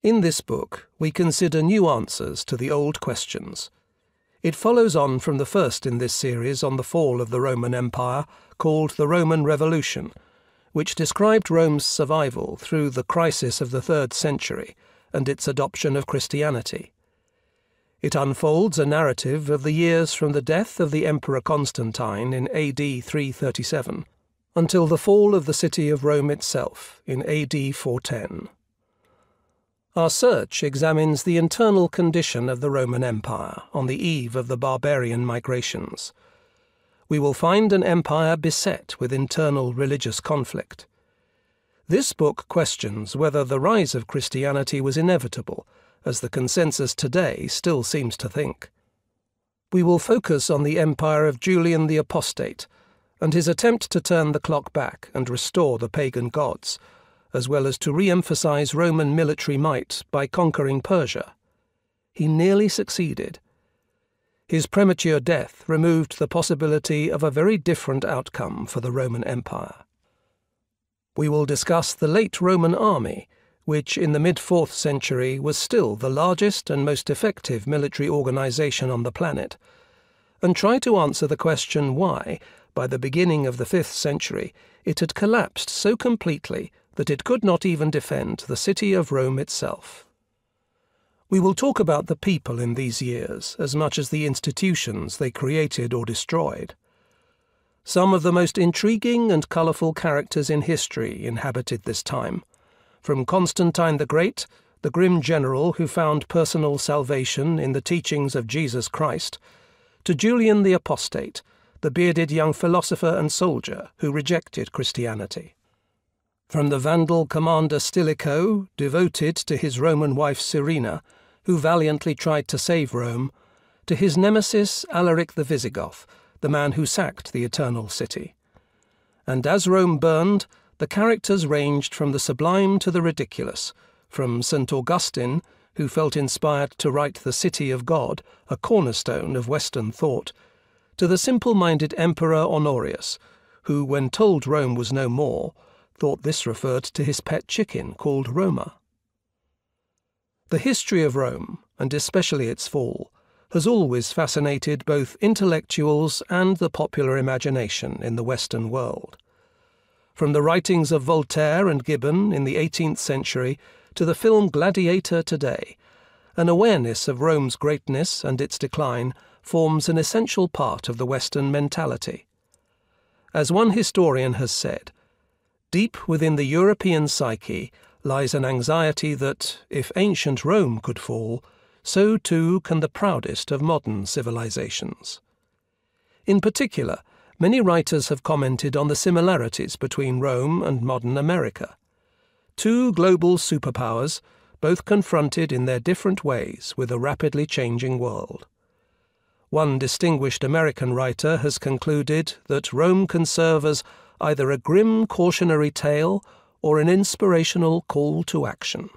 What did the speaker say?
In this book, we consider new answers to the old questions. It follows on from the first in this series on the fall of the Roman Empire, called the Roman Revolution, which described Rome's survival through the crisis of the 3rd century and its adoption of Christianity. It unfolds a narrative of the years from the death of the Emperor Constantine in AD 337 until the fall of the city of Rome itself in AD 410. Our search examines the internal condition of the Roman Empire on the eve of the barbarian migrations. We will find an empire beset with internal religious conflict. This book questions whether the rise of Christianity was inevitable, as the consensus today still seems to think. We will focus on the empire of Julian the Apostate and his attempt to turn the clock back and restore the pagan gods, as well as to re-emphasize Roman military might by conquering Persia. He nearly succeeded. His premature death removed the possibility of a very different outcome for the Roman Empire. We will discuss the late Roman army, which in the mid-4th century was still the largest and most effective military organization on the planet, and try to answer the question why, by the beginning of the 5th century, it had collapsed so completely that it could not even defend the city of Rome itself. We will talk about the people in these years as much as the institutions they created or destroyed. Some of the most intriguing and colourful characters in history inhabited this time, from Constantine the Great, the grim general who found personal salvation in the teachings of Jesus Christ, to Julian the Apostate, the bearded young philosopher and soldier who rejected Christianity. From the Vandal commander Stilicho, devoted to his Roman wife Serena, who valiantly tried to save Rome, to his nemesis Alaric the Visigoth, the man who sacked the Eternal City. And as Rome burned, the characters ranged from the sublime to the ridiculous, from St. Augustine, who felt inspired to write The City of God, a cornerstone of Western thought, to the simple-minded Emperor Honorius, who, when told Rome was no more, thought this referred to his pet chicken called Roma. The history of Rome, and especially its fall, has always fascinated both intellectuals and the popular imagination in the Western world. From the writings of Voltaire and Gibbon in the 18th century to the film Gladiator today, an awareness of Rome's greatness and its decline forms an essential part of the Western mentality. As one historian has said, deep within the European psyche lies an anxiety that, if ancient Rome could fall, so too can the proudest of modern civilizations. In particular, many writers have commented on the similarities between Rome and modern America. Two global superpowers, both confronted in their different ways with a rapidly changing world. One distinguished American writer has concluded that Rome can serve as either a grim cautionary tale or an inspirational call to action.